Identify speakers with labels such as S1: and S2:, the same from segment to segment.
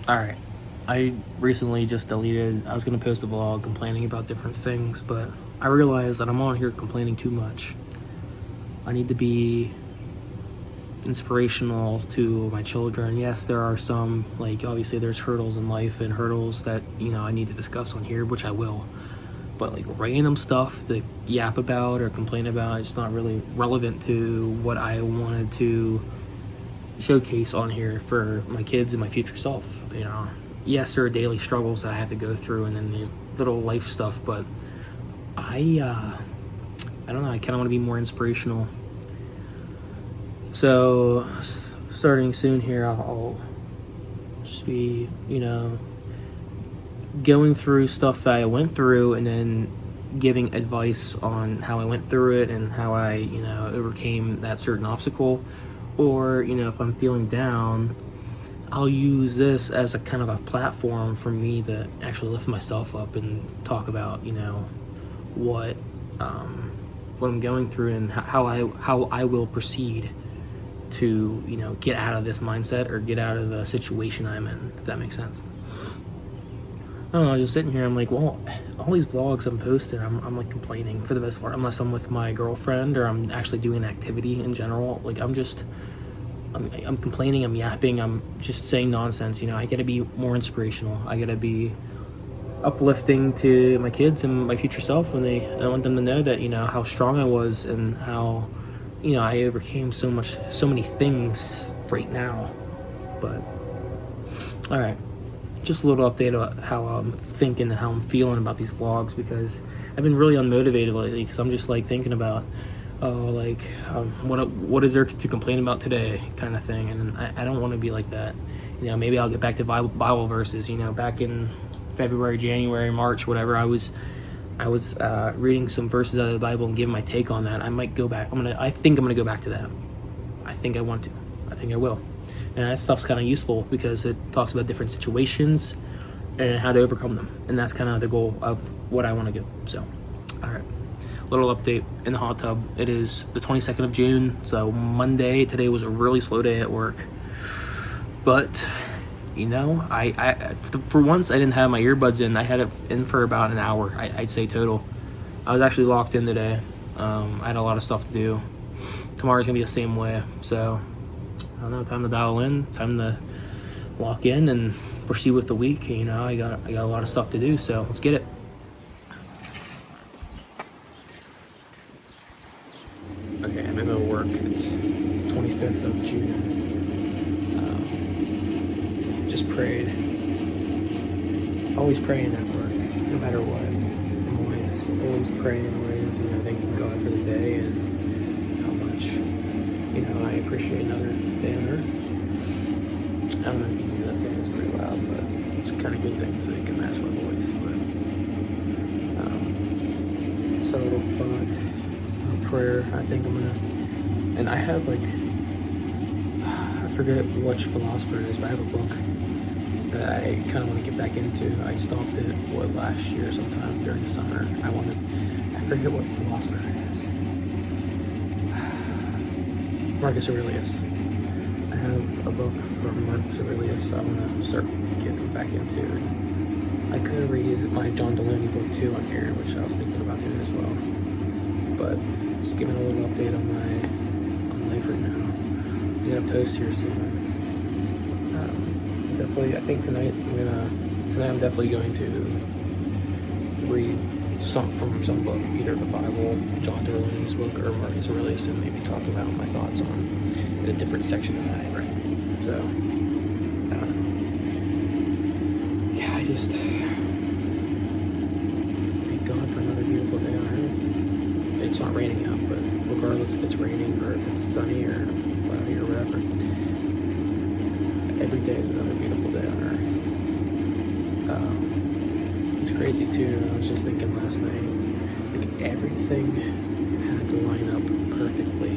S1: Alright, I recently just deleted, I was gonna post a vlog complaining about different things, but I realized that I'm on here complaining too much. I need to be inspirational to my children. Yes, there are some, like, obviously there's hurdles in life and hurdles that, I need to discuss on here, which I will. But, like, random stuff to yap about or complain about, it's not really relevant to what I wanted to showcase on here for my kids and my future self. Yes, there are daily struggles that I have to go through, and then there's little life stuff, but I don't know, I kind of want to be more inspirational. So starting soon here, I'll just be going through stuff that I went through, and then giving advice on how I went through it and how I overcame that certain obstacle. Or if I'm feeling down, I'll use this as a kind of a platform for me to actually lift myself up and talk about what I'm going through and how I will proceed to get out of this mindset or get out of the situation I'm in, if that makes sense. I don't know, I'm just sitting here, I'm like, well, all these vlogs I'm posting, I'm like complaining for the most part, unless I'm with my girlfriend or I'm actually doing an activity in general. Like, I'm complaining, I'm yapping, I'm just saying nonsense. I gotta be more inspirational. I gotta be uplifting to my kids and my future self I want them to know that, how strong I was and how, I overcame so many things right now. But, alright. Just a little update about how I'm thinking and how I'm feeling about these vlogs, because I've been really unmotivated lately, because I'm just like thinking about what is there to complain about today, kind of thing. And I don't want to be like that. Maybe I'll get back to Bible verses. Back in February, January, March, whatever, I was reading some verses out of the Bible and giving my take on that. I might go back. I think I'm gonna go back to that. I think I want to. I think I will. And that stuff's kind of useful because it talks about different situations and how to overcome them. And that's kind of the goal of what I want to do. So, all right. Little update in the hot tub. It is the 22nd of June, so Monday. Today was a really slow day at work. But, I for once I didn't have my earbuds in. I had it in for about an hour, I'd say total. I was actually locked in today. I had a lot of stuff to do. Tomorrow's gonna be the same way, so I don't know, time to dial in, time to lock in and proceed with the week. I got a lot of stuff to do, so let's get it. Okay, I'm gonna work. It's 25th of June. Just prayed. Always praying at work, no matter what. I'm always praying, always, thanking God for the day and how much, I appreciate another day on earth. I don't know if you can hear that thing, it's pretty loud, but it's a kind of good thing so you can match my voice. But, so a little thought, prayer, I think I'm gonna, and I have I forget which philosopher it is, but I have a book that I kind of want to get back into. I stopped it, last year sometime during the summer. I forget what philosopher it is. Marcus Aurelius. I have a book from Marcus Aurelius I want to start getting back into. I could read my John Deloney book too on here, which I was thinking about doing as well. But just giving a little update on life right now. I'm gonna post here soon. Definitely, I think tonight I'm definitely going to read from some book, either the Bible, John Deloney's book, or Marcus Aurelius, and maybe talk about my thoughts on a different section of that. Right? So, yeah, I just thank God for another beautiful day on earth. It's not raining out, but regardless if it's raining or if it's sunny or cloudy or whatever, every day is another beautiful day on earth. It's crazy too. I was just thinking last night, everything had to line up perfectly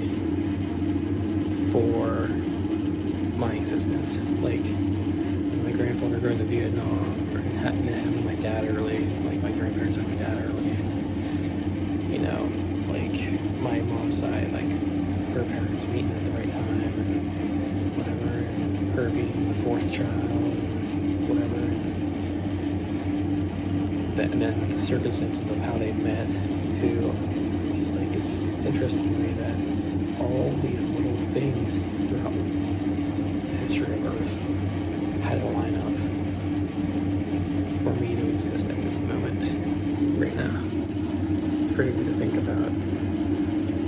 S1: for my existence. Like my grandfather going to Vietnam, or having my dad early, like my grandparents had my dad early. My mom's side, her parents meeting at the right time and whatever, and her being the fourth child, and then the circumstances of how they met too. It's like it's interesting to me that all these little things throughout the history of Earth had to line up for me to exist at this moment right now. It's crazy to think about.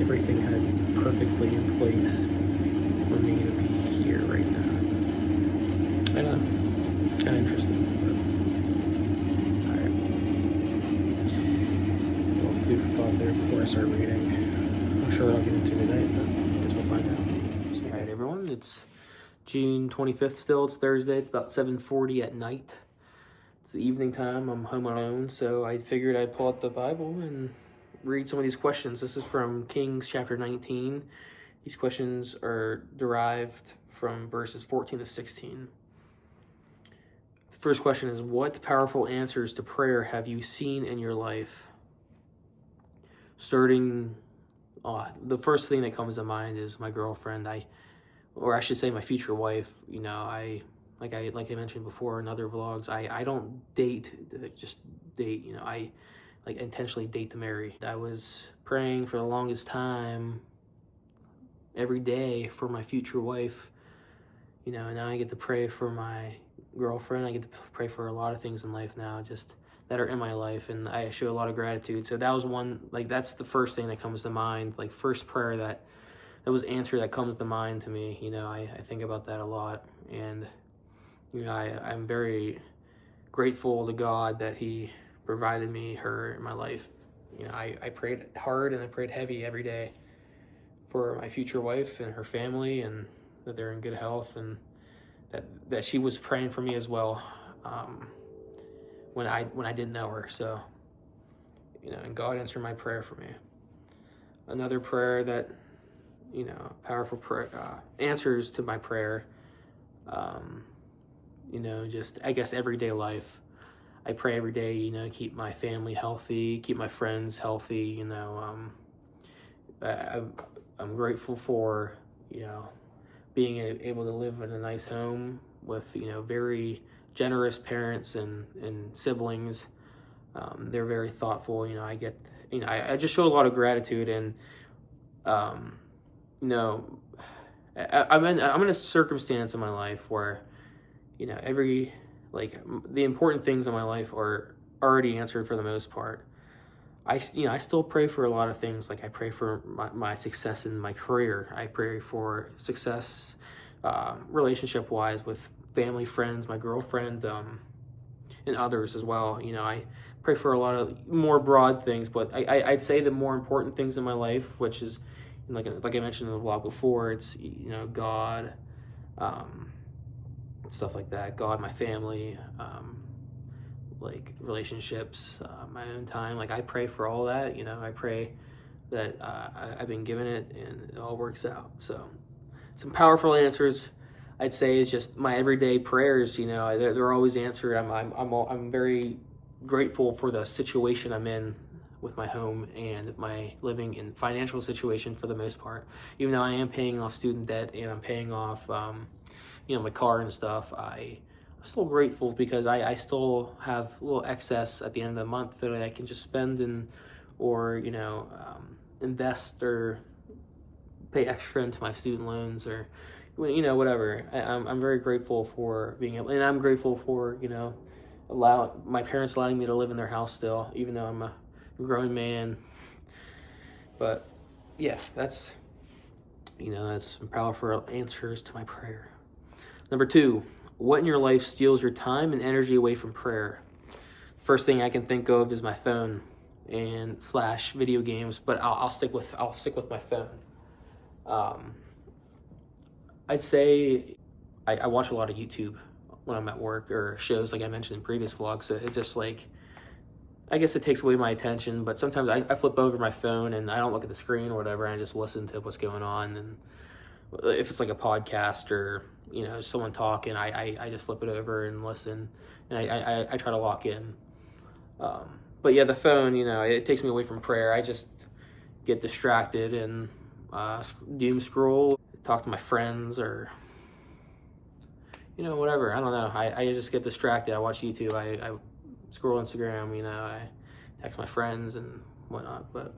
S1: Everything had perfectly in place for me to be here right now. I know, kind of interesting. But, all right. A little food for thought there before I start reading. I'm sure what I'll get into tonight, but I guess we'll find out. So, all right, everyone. It's June 25th still. It's Thursday. It's about 7:40 at night. It's the evening time. I'm home alone, so I figured I'd pull out the Bible and read some of these questions. This is from Kings chapter 19. These questions are derived from verses 14 to 16. The first question is, what powerful answers to prayer have you seen in your life? The first thing that comes to mind is my girlfriend. Or I should say my future wife. You know, like I mentioned before in other vlogs, I don't just date. You know, I like intentionally date to marry. I was praying for the longest time every day for my future wife, you know, and now I get to pray for my girlfriend. I get to pray for a lot of things in life now, just that are in my life, and I show a lot of gratitude. So that was one, like, that's the first thing that comes to mind, like first prayer that was answered that comes to mind to me. You know, I think about that a lot, and you know, I'm very grateful to God that He provided me her in my life. You know, I prayed hard and I prayed heavy every day for my future wife and her family, and that they're in good health, and that she was praying for me as well when I didn't know her. So, you know, and God answered my prayer for me. Another prayer that, you know, powerful prayer, answers to my prayer, you know, just I guess everyday life. I pray every day, you know, keep my family healthy, keep my friends healthy, you know. I'm grateful for, you know, being able to live in a nice home with, you know, very generous parents and siblings. They're very thoughtful, you know. I just show a lot of gratitude, and, you know, I'm in a circumstance in my life where, you know, the important things in my life are already answered for the most part. I still pray for a lot of things. Like I pray for my success in my career. I pray for success relationship wise with family, friends, my girlfriend, and others as well. You know, I pray for a lot of more broad things, but I'd say the more important things in my life, which is like I mentioned in the vlog before, it's, you know, God, stuff like that. God, my family, like relationships, my own time. Like I pray for all that, you know. I pray that I've been given it and it all works out. So some powerful answers, I'd say, is just my everyday prayers. You know, they're always answered. I'm very grateful for the situation I'm in with my home and my living and financial situation for the most part. Even though I am paying off student debt and I'm paying off, you know, my car and stuff, I'm still grateful because I still have a little excess at the end of the month that I can just spend or, you know, invest or pay extra into my student loans, or, you know, whatever. I'm very grateful for being able, and I'm grateful for, you know, my parents allowing me to live in their house still, even though I'm a grown man. But yeah, that's some powerful answers to my prayer. Number 2, what in your life steals your time and energy away from prayer? First thing I can think of is my phone and / video games, but I'll stick with my phone. I'd say I watch a lot of YouTube when I'm at work, or shows like I mentioned in previous vlogs. So it just, like, I guess it takes away my attention, but sometimes I flip over my phone and I don't look at the screen or whatever, and I just listen to what's going on. And if it's like a podcast or, you know, someone talking, I just flip it over and listen, and I try to lock in. But yeah, the phone, you know, it takes me away from prayer. I just get distracted and doom scroll, talk to my friends, or, you know, whatever. I don't know. I just get distracted. I watch YouTube. I scroll Instagram, I text my friends and whatnot. But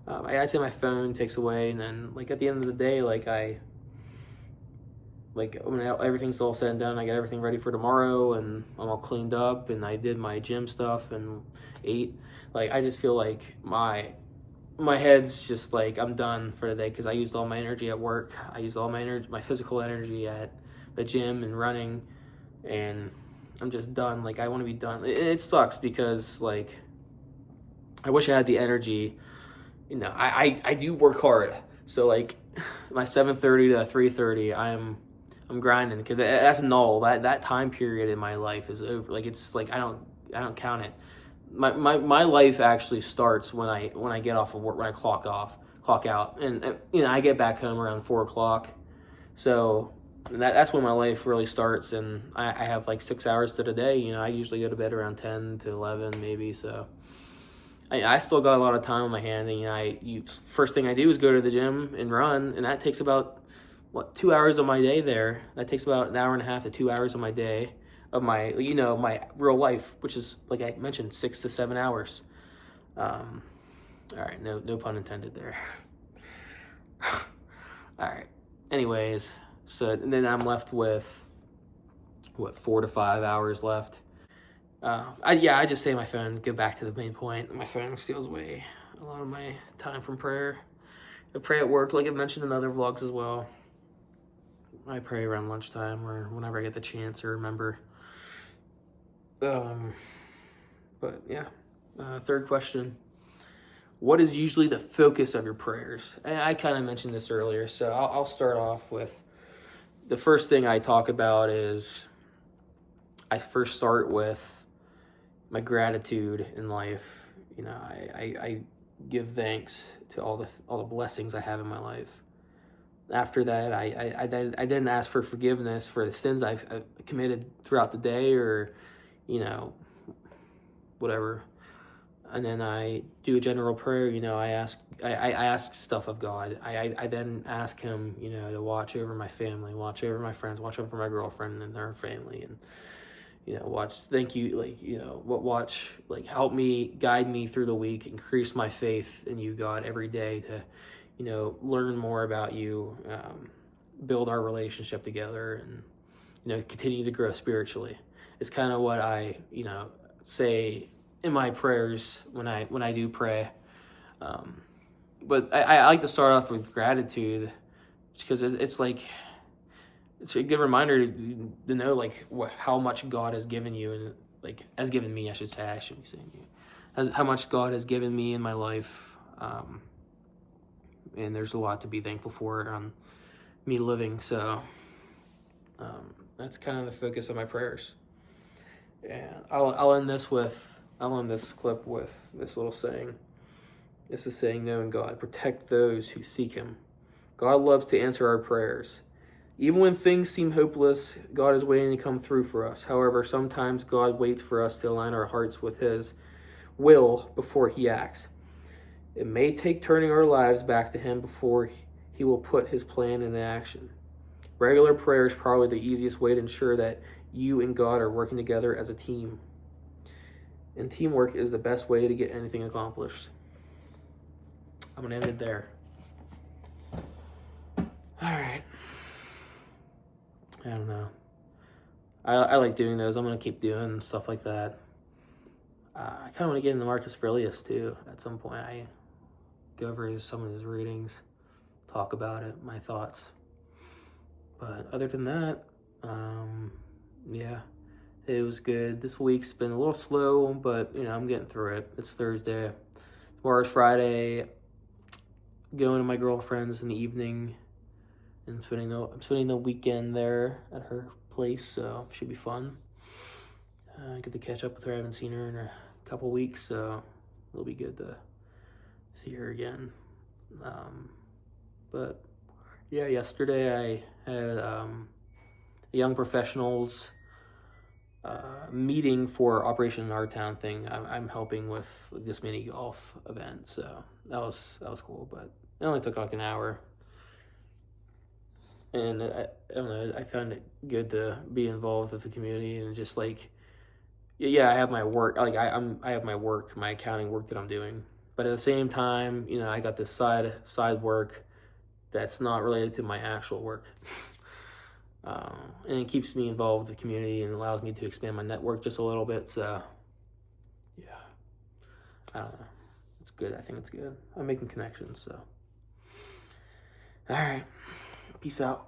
S1: I'd say my phone takes away, and then like at the end of the day, when everything's all said and done, I get everything ready for tomorrow, and I'm all cleaned up, and I did my gym stuff and ate. Like I just feel like my head's just like I'm done for the day because I used all my energy at work. I used all my energy, my physical energy at the gym and running, and I'm just done. Like I want to be done. It sucks because like I wish I had the energy. I do work hard. So like my 7:30 to 3:30, I'm grinding because that's null. That time period in my life is over. Like it's like I don't count it. My life actually starts when I get off of work, when I clock out, and I get back home around 4 o'clock. So that's when my life really starts, and I have like 6 hours to the day. I usually go to bed around 10 to 11 maybe. So I still got a lot of time on my hand, and first thing I do is go to the gym and run, and that takes about 2 hours of my day there. That takes about an hour and a half to 2 hours of my day, of my my real life, which is like I mentioned 6 to 7 hours. All right, no pun intended there. All right. Anyways, so and then I'm left with 4 to 5 hours left. I just say my phone. Get back to the main point. My phone steals away a lot of my time from prayer. I pray at work, like I've mentioned in other vlogs as well. I pray around lunchtime or whenever I get the chance or remember. But yeah, third question. What is usually the focus of your prayers? I kind of mentioned this earlier, so I'll start off with the first thing I talk about is I first start with my gratitude in life. I give thanks to all the blessings I have in my life. After that, I then ask for forgiveness for the sins I've committed throughout the day, or whatever. And then I do a general prayer. I ask stuff of God. I then ask Him, to watch over my family, watch over my friends, watch over my girlfriend and their family, and thank you, help me, guide me through the week, increase my faith in you, God, every day to, learn more about you, build our relationship together, and, continue to grow spiritually. It's kind of what I, say in my prayers when I do pray. But I like to start off with gratitude because it's like, it's a good reminder to know how much God has given you, and has given me, I should say. I shouldn't be saying you. How much God has given me in my life, and there's a lot to be thankful for on me living. So that's kind of the focus of my prayers. And I'll end this clip with this little saying. This is saying, knowing God, protect those who seek Him. God loves to answer our prayers. Even when things seem hopeless, God is waiting to come through for us. However, sometimes God waits for us to align our hearts with His will before He acts. It may take turning our lives back to Him before He will put His plan into action. Regular prayer is probably the easiest way to ensure that you and God are working together as a team. And teamwork is the best way to get anything accomplished. I'm going to end it there. All right. I don't know. I like doing those. I'm going to keep doing stuff like that. I kind of want to get into Marcus Aurelius too. At some point, I go over some of his readings, talk about it, my thoughts. But other than that, yeah, it was good. This week's been a little slow, but I'm getting through it. It's Thursday. Tomorrow's Friday. Going to my girlfriend's in the evening, and I'm spending the weekend there at her place, so it should be fun. I get to catch up with her. I haven't seen her in a couple weeks, so it'll be good to see her again. But yeah, yesterday I had a young professionals meeting for Operation in Our Town thing. I'm helping with this mini golf event, so that was cool. But it only took like an hour, and I don't know. I found it good to be involved with the community and just yeah, I have my work. Like I have my work, my accounting work that I'm doing. But at the same time, you know, I got this side work that's not related to my actual work. And it keeps me involved with the community and allows me to expand my network just a little bit. So, yeah, I don't know. It's good. I think it's good. I'm making connections. So, all right. Peace out.